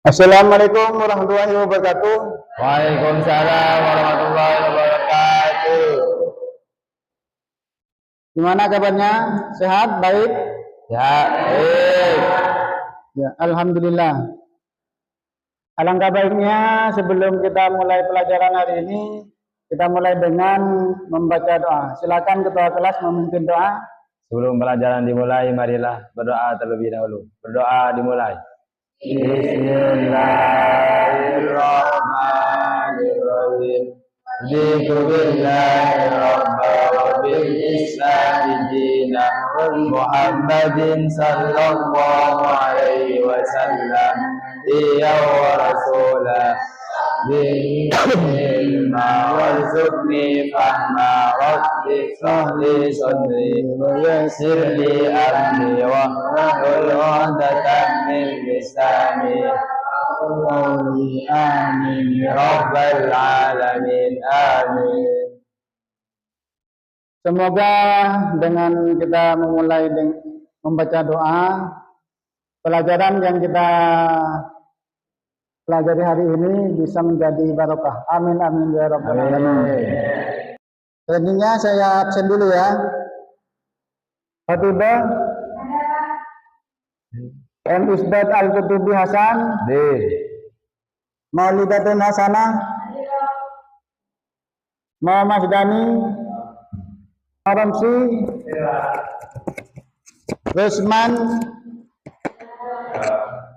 Assalamualaikum warahmatullahi wabarakatuh. Waalaikumsalam warahmatullahi wabarakatuh. Gimana kabarnya? Sehat? Baik? Ya, baik. Ya, alhamdulillah. Alangkah baiknya sebelum kita mulai pelajaran hari ini, kita mulai dengan membaca doa. Silakan ketua kelas memimpin doa. Sebelum pelajaran dimulai, marilah berdoa terlebih dahulu. Berdoa dimulai. Bismillahirrahmanirrahim. Bismillahi rabbil islami dinan Muhammadin sallallahu alaihi wasallam iya wa rasulah ilma warzuqni fahma rabbi sahli sadri wa yassir li amri wa hlul 'uqdatam min lisani amin ya rabbal alamin amin. Semoga dengan kita memulai membaca doa, pelajaran yang kita pelajari hari ini bisa menjadi barokah. Amin amin ya rabbal alamin. Selanjutnya saya absen dulu ya. Fatibah M. Isbat Al-Qutubi Hasan D. Maulidatun Hasanah Muhammad Dani Aramsi Resman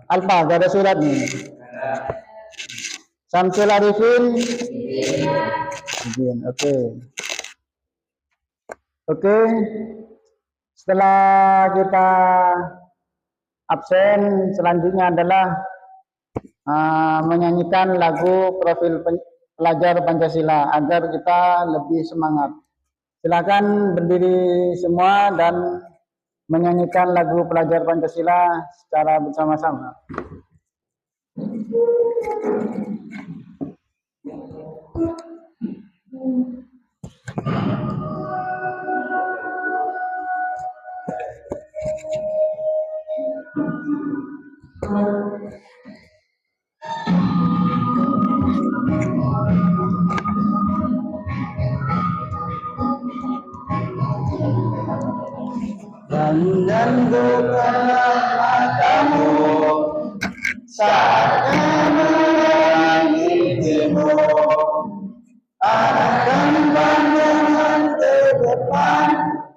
Alfa, gak ada surat nih. Samsul Arifin Oke. Setelah kita absen, selanjutnya adalah menyanyikan lagu profil pelajar Pancasila agar kita lebih semangat. Silakan berdiri semua dan menyanyikan lagu pelajar Pancasila secara bersama-sama. Dan bukalah matamu saat menangisimu, arahkan pandangan ke depan,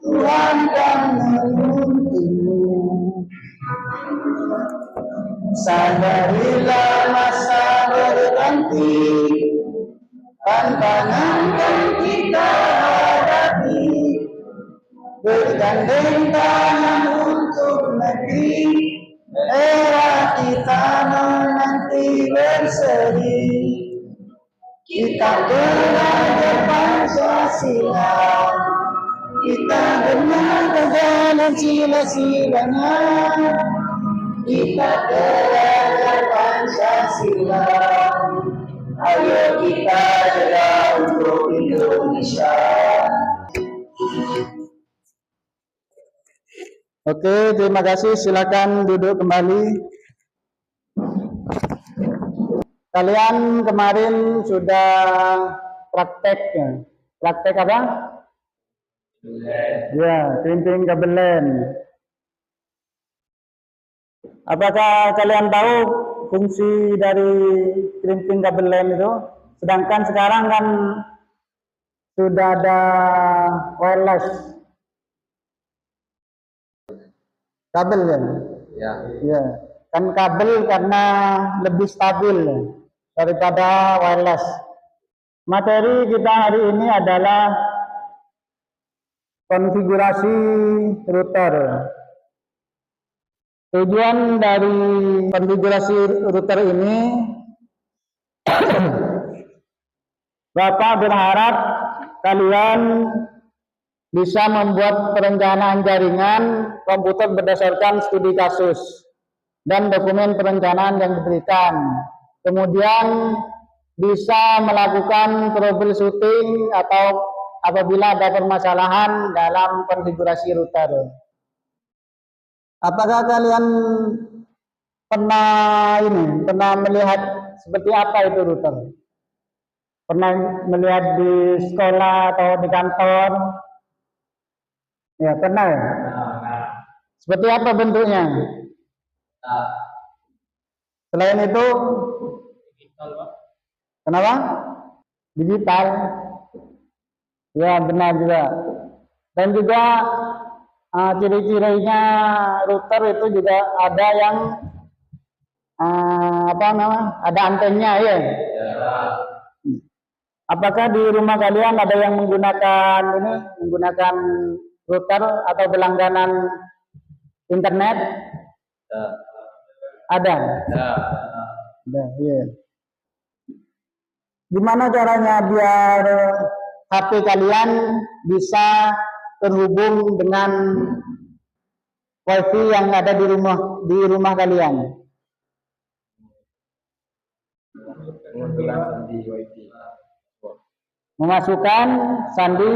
Tuhan akan menuntunmu. Sadarilah masa berganti, tantangan yang kita hadapi, bergandeng tangan untuk negeri, era kita menanti berseri. Kita belajar Pancasila, kita benar jalan sila-silanya. Kita belajar Pancasila, ayo kita jaga untuk Indonesia. Oke, terima kasih. Silakan duduk kembali. Kalian kemarin sudah praktek ya? Praktek apa? Ya, krimping gabelen. Apakah kalian tahu fungsi dari krimping gabelen itu? Sedangkan sekarang kan sudah ada wireless kabel kan? Ya. Kan kabel karena lebih stabil daripada wireless. Materi kita hari ini adalah konfigurasi router. Tujuan dari konfigurasi router ini, Bapak berharap kalian bisa membuat perencanaan jaringan komputer berdasarkan studi kasus dan dokumen perencanaan yang diberikan. Kemudian bisa melakukan troubleshooting atau apabila ada permasalahan dalam konfigurasi router. Apakah kalian pernah melihat seperti apa itu router? Pernah melihat di sekolah atau di kantor? Ya, pernah ya? Seperti apa bentuknya? Selain itu, kenapa? Digital. Ya, benar juga. Dan juga ciri-cirinya router itu juga ada yang ada antennya ya. Apakah di rumah kalian ada yang menggunakan router atau berlangganan internet? Ada. Ada, iya. Gimana caranya biar HP kalian bisa terhubung dengan WiFi yang ada di rumah kalian? Memasukkan sandi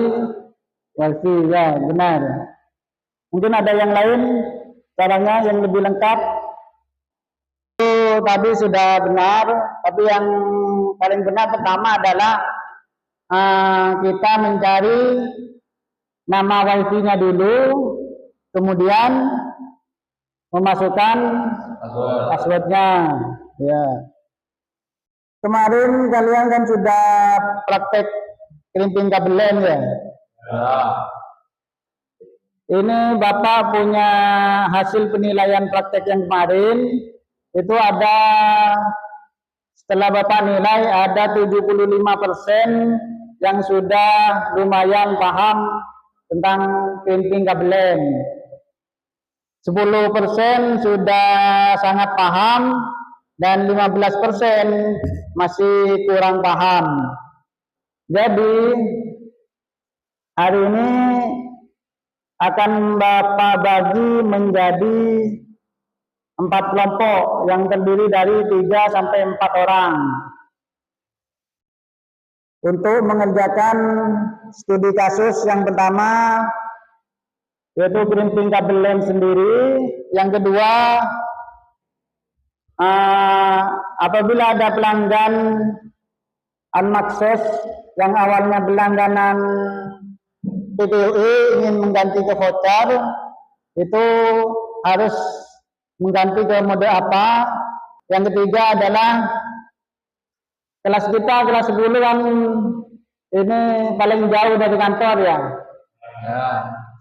WiFi, ya benar. Mungkin ada yang lain caranya yang lebih lengkap. Itu tadi sudah benar, tapi yang paling benar pertama adalah kita mencari nama WiFi-nya dulu, kemudian memasukkan password-nya. Ya. Kemarin kalian kan sudah praktek kelimping kabel LAN ya? Ini Bapak punya hasil penilaian praktek yang kemarin. Itu ada, setelah Bapak nilai, ada 75% yang sudah lumayan paham tentang kelimping kabel LAN. 10% sudah sangat paham, dan 15% masih kurang paham. Jadi hari ini akan Bapak bagi menjadi 4 kelompok yang terdiri dari 3 sampai 4 orang untuk mengerjakan studi kasus yang pertama, yaitu kelimping kabel LAN sendiri. Yang kedua, apabila ada pelanggan unmakses yang awalnya berlangganan PPUI ingin mengganti ke voucher, itu harus mengganti ke mode apa. Yang ketiga adalah kelas kita, kelas 10 kan ini paling jauh dari kantor ya.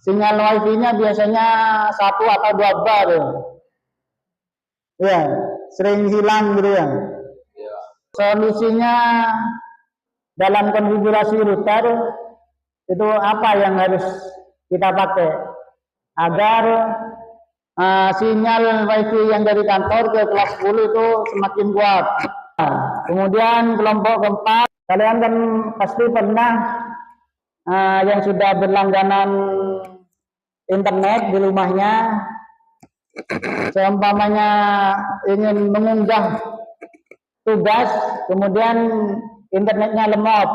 Sinyal wifi-nya biasanya 1 atau 2 bar ya, sering hilang gitu ya. Solusinya dalam konfigurasi router itu apa yang harus kita pakai agar sinyal wifi yang dari kantor ke kelas 10 itu semakin kuat. Kemudian kelompok keempat, kalian kan pasti pernah yang sudah berlangganan internet di rumahnya, seumpamanya ingin mengunggah tugas, kemudian internetnya lemot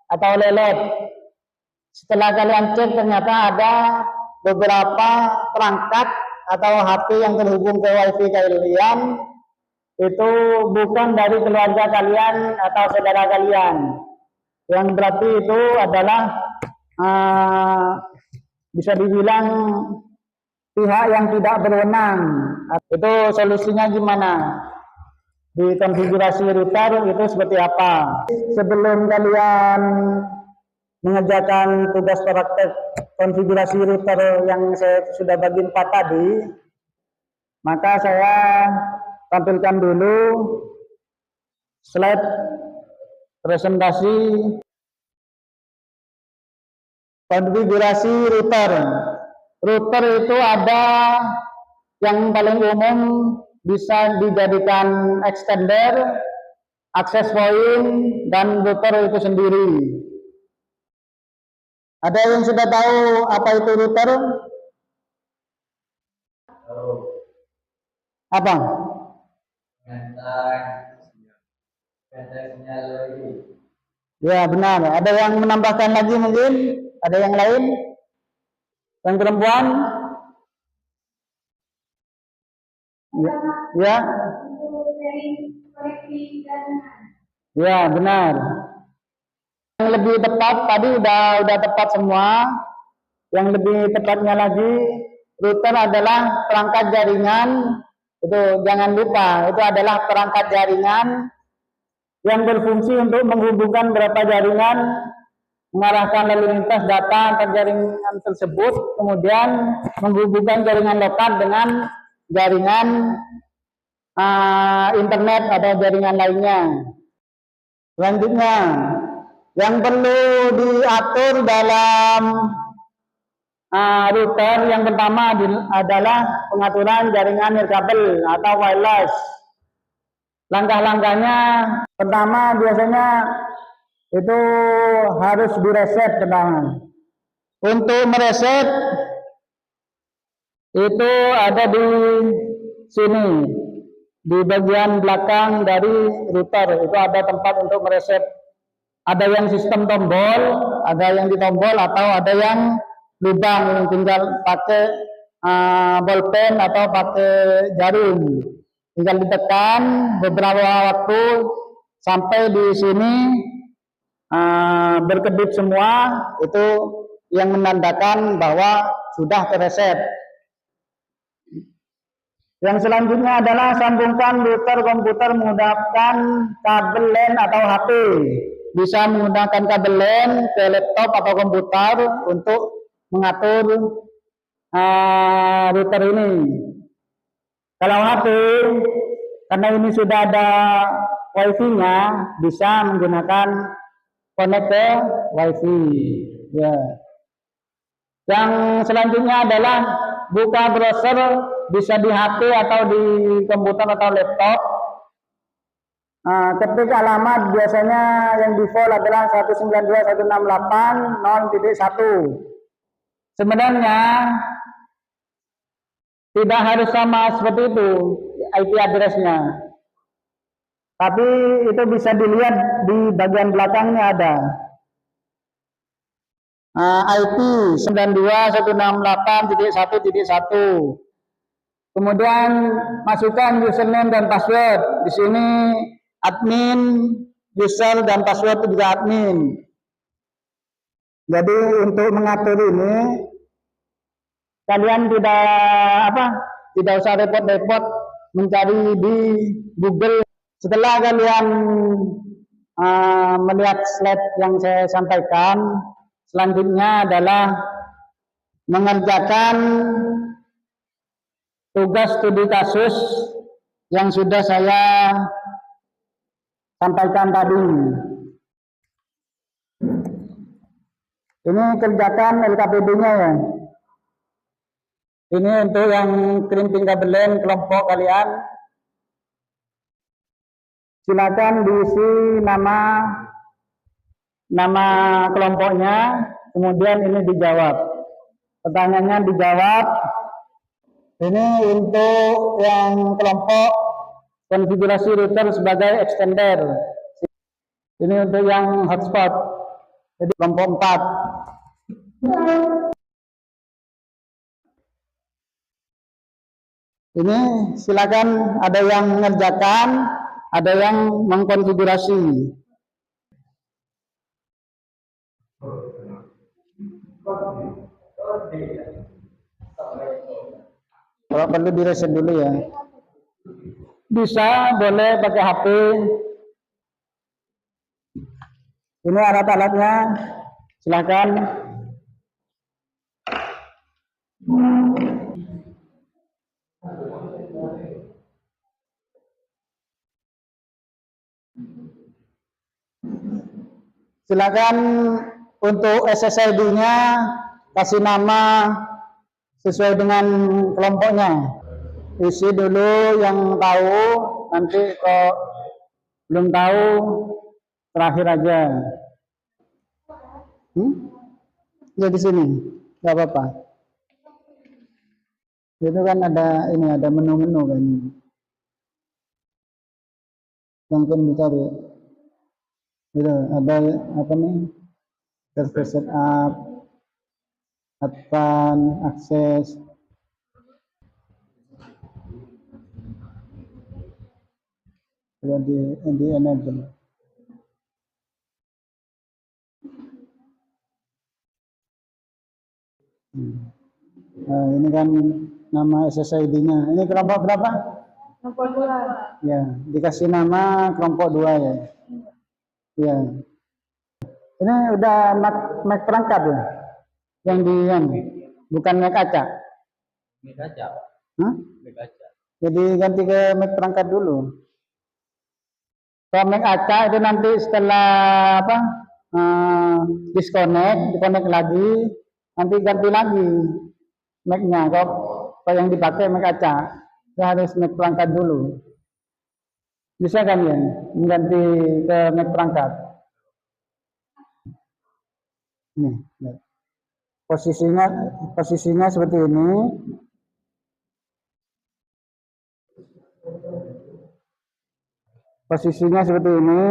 atau lelet. Setelah kalian cek, ternyata ada beberapa perangkat atau HP yang terhubung ke wifi kalian itu bukan dari keluarga kalian atau saudara kalian, yang berarti itu adalah bisa dibilang pihak yang tidak berwenang. Itu solusinya gimana? Di konfigurasi router itu seperti apa? Sebelum kalian mengerjakan tugas praktek konfigurasi router yang saya sudah bagi 4 tadi, maka saya tampilkan dulu slide presentasi konfigurasi router. Router itu ada yang paling umum bisa dijadikan extender, access point, dan router itu sendiri. Ada yang sudah tahu apa itu router? Apa? Ya benar. Ada yang menambahkan lagi mungkin? Ada yang lain? Yang perempuan? Ya, ya benar. Yang lebih tepat tadi udah tepat semua. Yang lebih tepatnya lagi, router adalah perangkat jaringan. Itu jangan lupa, itu adalah perangkat jaringan yang berfungsi untuk menghubungkan beberapa jaringan, mengarahkan lalu lintas data antar jaringan tersebut, kemudian menghubungkan jaringan lokal dengan jaringan internet atau jaringan lainnya. Selanjutnya, yang perlu diatur dalam router yang pertama adalah pengaturan jaringan nirkabel atau wireless. Langkah-langkahnya pertama biasanya itu harus direset pertama. Untuk mereset itu ada di sini, di bagian belakang dari router itu ada tempat untuk mereset. Ada yang sistem tombol, ada yang di tombol, atau ada yang lubang, tinggal pakai bolpen atau pakai jarum. Tinggal ditekan beberapa waktu sampai di sini berkedip semua, itu yang menandakan bahwa sudah tereset. Yang selanjutnya adalah sambungkan router komputer menggunakan kabel LAN atau HP. Bisa menggunakan kabel LAN ke laptop atau komputer untuk mengatur router ini. Kalau HP, karena ini sudah ada wifi-nya, bisa menggunakan connect ke wifi. Ya. Yang selanjutnya adalah buka browser, bisa di HP atau di komputer atau laptop. Ketik alamat biasanya yang default adalah 192.168.0.1. Sebenarnya tidak harus sama seperti itu IP address-nya. Tapi itu bisa dilihat di bagian belakangnya ada. IP 92.168.1.1. Kemudian masukkan username dan password. Di sini admin, user dan password juga admin. Jadi untuk mengatur ini kalian tidak usah repot-repot mencari di Google. Setelah kalian melihat slide yang saya sampaikan, selanjutnya adalah mengerjakan tugas studi kasus yang sudah saya sampaikan tadi. Ini kerjakan LKPD-nya ya. Ini untuk yang crimping kabel LAN kelompok kalian. Silakan diisi nama kelompoknya, kemudian ini dijawab. Pertanyaannya dijawab. Ini untuk yang kelompok konfigurasi router sebagai extender. Ini untuk yang hotspot. Jadi kelompok 4. Ini silakan, ada yang mengerjakan, ada yang mengkonfigurasi. Kalau perlu direset dulu ya. Bisa, boleh pakai HP. Ini alat-alatnya, silakan. Silakan untuk SSID-nya kasih nama sesuai dengan kelompoknya. Isi dulu yang tahu, nanti kalau belum tahu terakhir aja. Ya di sini, nggak apa-apa. Itu kan ada ini, ada menu-menu kan. Langsung dicari. Gitu, ada apa nih? Server setup, advance, akses. Sudah di enable. Nah, ini kan nama SSID-nya. Ini kelompok berapa? Kelompok 2. Ya, dikasih nama kelompok 2 ya. Ya. Ini udah Mac perangkat ya? Yang bukan Mac acak. Mac acak. Hah? Mac acak. Jadi ganti ke Mac perangkat dulu. Kalau Mac acak itu nanti setelah apa? Disconnect, diconnect lagi, nanti ganti lagi Mac-nya. Kalau yang dipakai Mac acak, kita harus Mac perangkat dulu. Bisa kan ya? Mengganti ke Mac perangkat. Nih, lihat. Posisinya seperti ini. Posisinya seperti ini.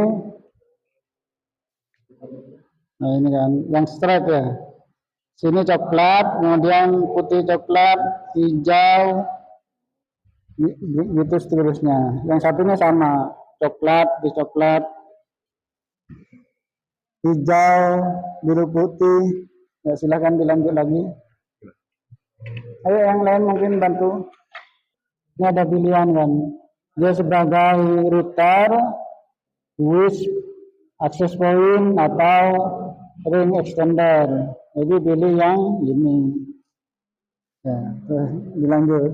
Nah ini kan, yang straight ya. Sini coklat, kemudian putih coklat, hijau, gitu seterusnya. Yang satunya sama, coklat, putih coklat, hijau, biru putih. Ya, silahkan dilanjut lagi. Ayo yang lain mungkin bantu. Ini ada pilihan kan. Dia sebagai router, WISP, access point atau ring extender. Jadi pilih yang ini. Ya, terus dilanjut.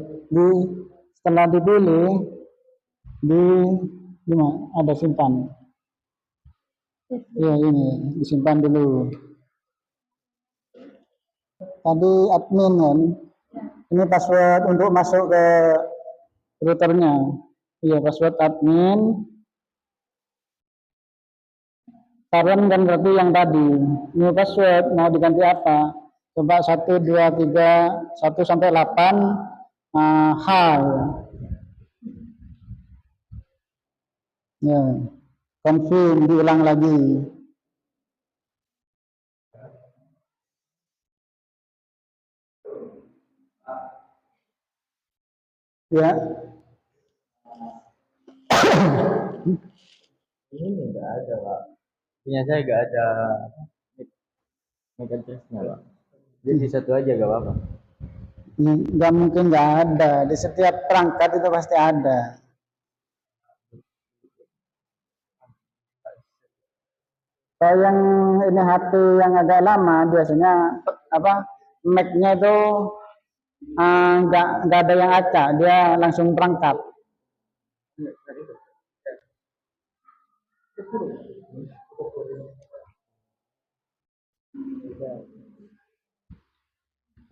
Setelah dipilih, ada simpan. Ya ini disimpan dulu. Tadi admin kan. Ini password untuk masuk ke routernya. Iya, password admin. Karen kan berarti yang tadi. Ini password mau diganti apa? Coba 1, 2, 3, 1 sampai 8 H. Ya. Confirm, diulang lagi. Ya. Ini enggak ada, Pak. Punya saya enggak ada mic address-nya, Pak. Jadi satu aja enggak apa-apa. Nggak mungkin nggak ada. Di setiap perangkat itu pasti ada. Kalau yang ini HP yang agak lama biasanya apa Mac-nya itu nggak ada yang acak, dia langsung perangkat.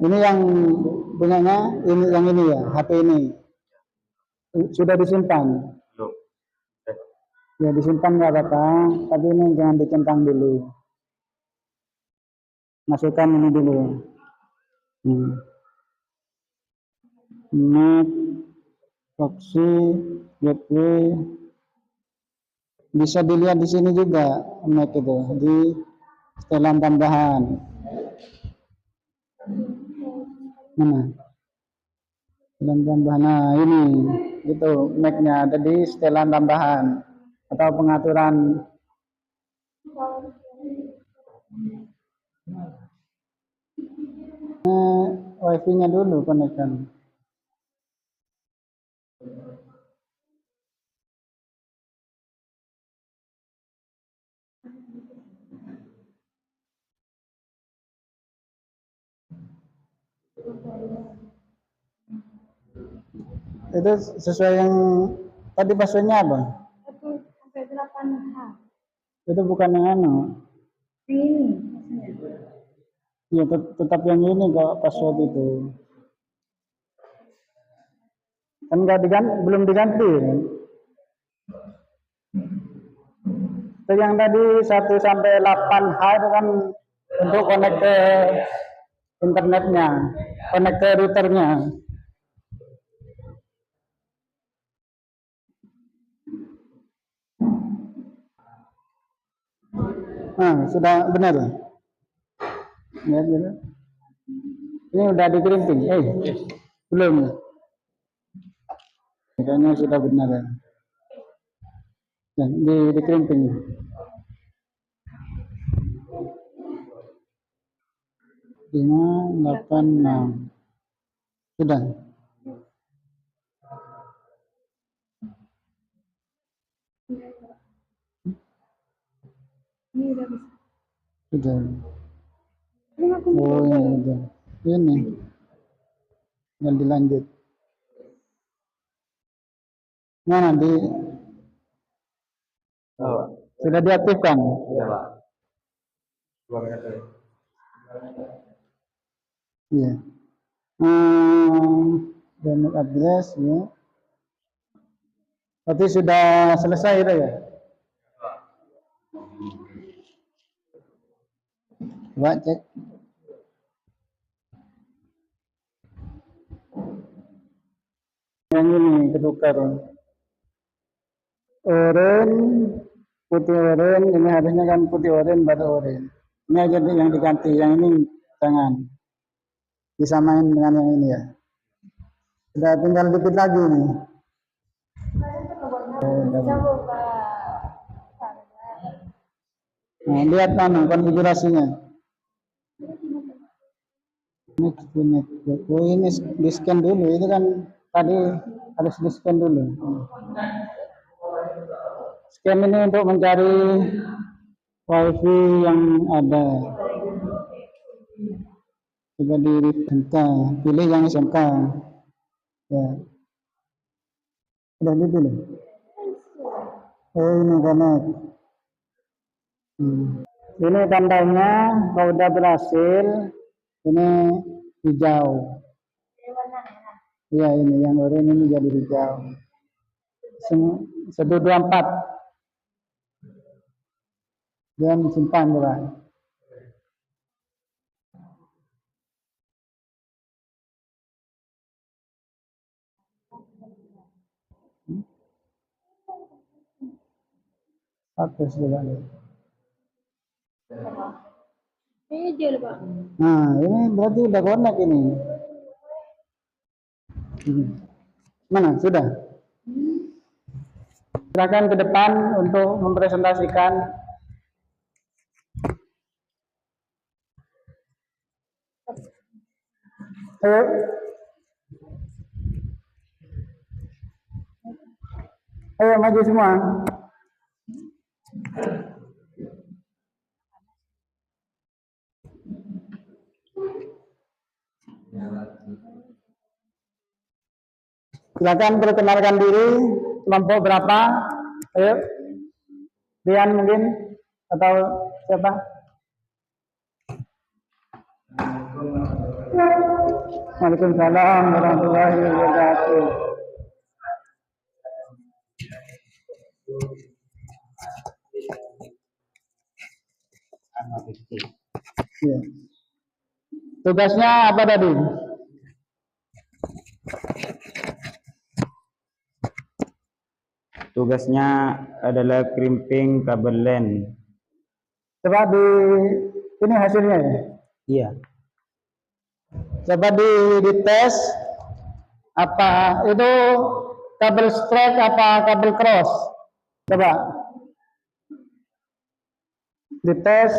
Ini yang punyanya ini yang ini ya, HP ini sudah disimpan. Ya disimpan nggak apa-apa, tapi ini jangan dicentang dulu. Masukkan ini dulu. Mac, proxy, gateway. Bisa dilihat di sini juga Mac itu di setelan tambahan. Mana? Setelan tambahan. Nah ini itu Mac-nya ada di setelan tambahan atau pengaturan. Wifi-nya dulu konekkan. Itu sesuai yang tadi passwordnya apa? 1 sampai 8H. Itu bukan yang anu. Ini. Ya tetap yang ini kok password itu. Kan nggak diganti, belum diganti. Kan? Itu yang tadi 1 sampai 8H itu kan untuk connect ke internetnya, connect ke routernya. Nah, sudah benar. Ya, gitu. Ini udah dikirim tim. Belum. Kayaknya sudah benar. Ya, di kerimping. Lima, 8, 6. Sudah. Ini udah bisa. Sudah. Ini aku Oh, ini udah. Ini. Dan dilanjut. Nah, Oh, sudah diaktifkan. iya Pak. 2 menit lagi. Iya. Download address ya. Berarti sudah selesai itu ya? Coba cek. Yang ini ketukar. Oranye, putih oranye, ini harusnya kan putih oranye baru oranye. Ini aja yang diganti, yang ini jangan disamain dengan yang ini ya. Sudah tinggal dikit lagi nih. Nah, lihat mana konfigurasinya. Oh, ini di scan dulu, itu kan tadi harus di scan dulu. Scan ini untuk mencari wifi yang ada. Coba di SMK, pilih yang SMK. Ya. Sudah dipilih. Oh, ini connect. Ini tandanya kalau udah berhasil, ini hijau. Iya, ini yang oranye ini jadi hijau. 124. Dan simpan coba. Hapus coba. Ini aja Pak. Nah, ini berarti udah connect ini. Mana? Sudah? Silakan ke depan untuk mempresentasikan. Ayo. Ayo maju semua. Silakan perkenalkan diri, kelompok berapa? Ayo. Rian mungkin atau siapa? Waalaikumsalam warahmatullahi wabarakatuh. Ya. Tugasnya apa tadi? Tugasnya adalah crimping kabel LAN. Coba di ini hasilnya ya. Iya. Coba di tes apa itu kabel straight apa kabel cross. Coba di tes.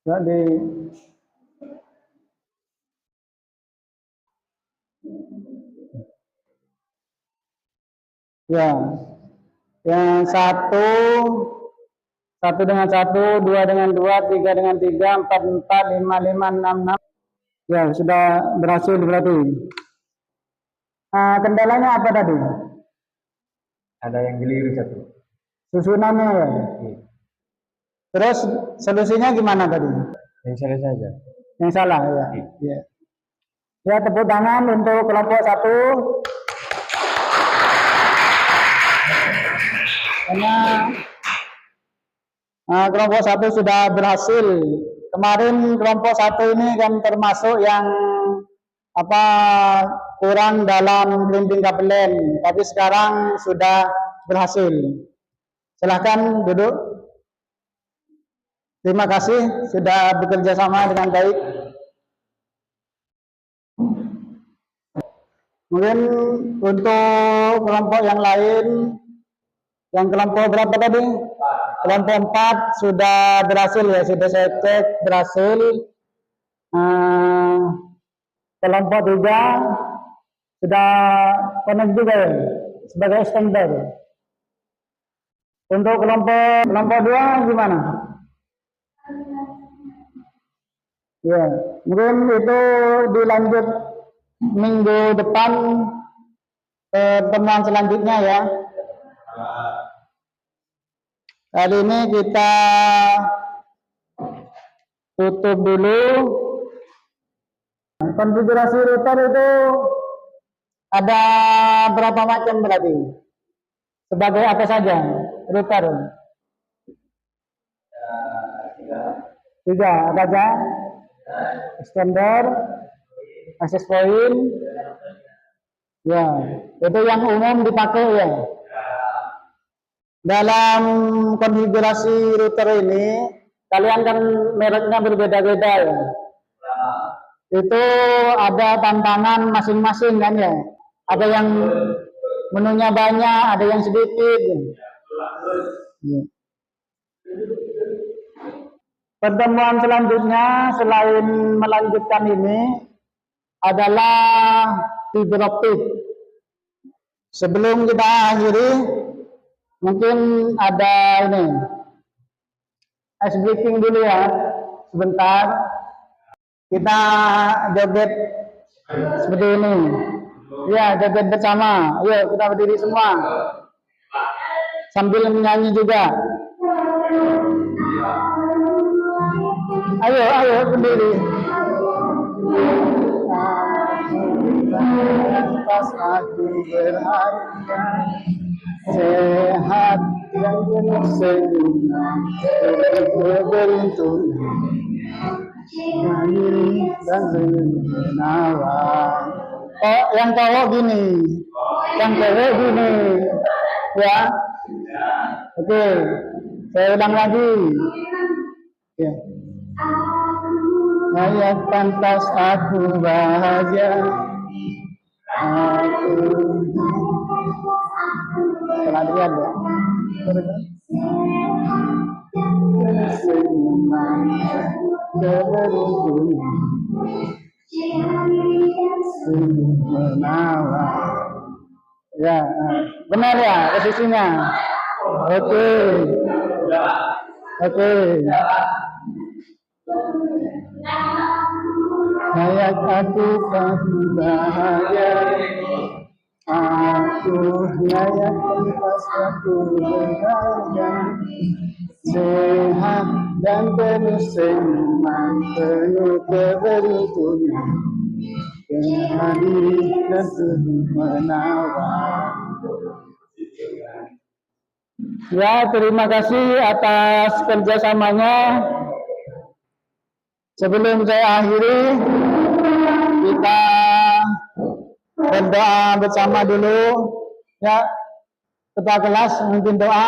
Jadi ya, yang satu dengan satu, dua dengan dua, tiga dengan tiga, empat empat, lima lima, enam enam. Ya sudah berhasil berarti. Nah, kendalanya apa tadi? Ada yang keliru satu. Susunannya ya. Terus solusinya gimana tadi? Yang salah saja. Yang salah ya. Ya. Ya, tepuk tangan untuk kelompok satu. Karena kelompok satu sudah berhasil. Kemarin kelompok satu ini kan termasuk yang kurang dalam crimping kabel LAN, tapi sekarang sudah berhasil. Silahkan duduk. Terima kasih sudah bekerja sama dengan baik. Mungkin untuk kelompok yang lain, yang kelompok berapa tadi? Kelompok 4 sudah berhasil ya, sudah saya cek berhasil. Kelompok 3 sudah connect juga ya, sebagai standby. Untuk kelompok 2 gimana? Ya, mungkin itu dilanjut minggu depan pertemuan selanjutnya ya. Kali ini kita tutup dulu. Konfigurasi router itu ada berapa macam berarti? Sebagai apa saja router? 3 ada aja. Extender, access point, ya itu yang umum dipakai ya. Dalam konfigurasi router ini kalian kan mereknya berbeda-beda ya. Itu ada tantangan masing-masing kan ya. Ada yang menunya banyak, ada yang sedikit. Ya. Pertemuan selanjutnya selain melanjutkan ini adalah fiber optik. Sebelum kita akhiri, mungkin ada ini ice breaking dulu ya, sebentar. Kita joget seperti ini. Ya, joget bersama. Ayo kita berdiri semua. Sambil menyanyi juga. Ayo berdiri. Pas aku berharga, sehat dan penuh senyuman, beruntung, nyanyi dan menawan. Oh, yang cowok gini, yang cewek gini, ya. Oke, saya ulang lagi. Ya. Layak pantas aku bahagia, aku pelatihan ya. Senyuman keberuntungan, menawan. Ya, benar ya posisinya. Oke. Layak aku pasti bahagia, aku layak pas aku berharga, sehat dan penuh senyuman, penuh keberuntungan, kehadiran dan menawan. Ya, terima kasih atas kerjasamanya. Sebelum saya akhiri, kita berdoa bersama dulu. Ya, ketua kelas mungkin doa.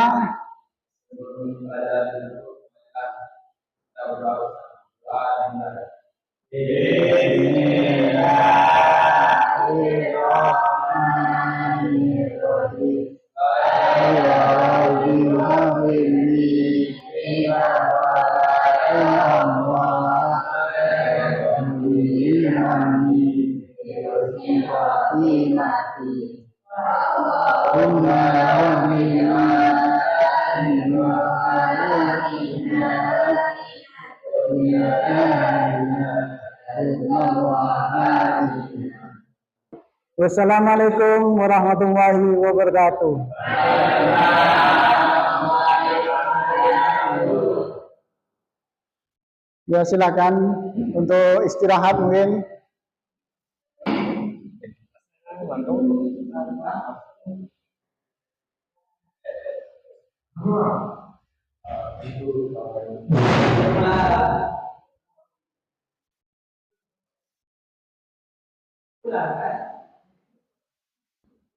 Wassalamualaikum warahmatullahi wabarakatuh. Ya, silakan untuk istirahat mungkin.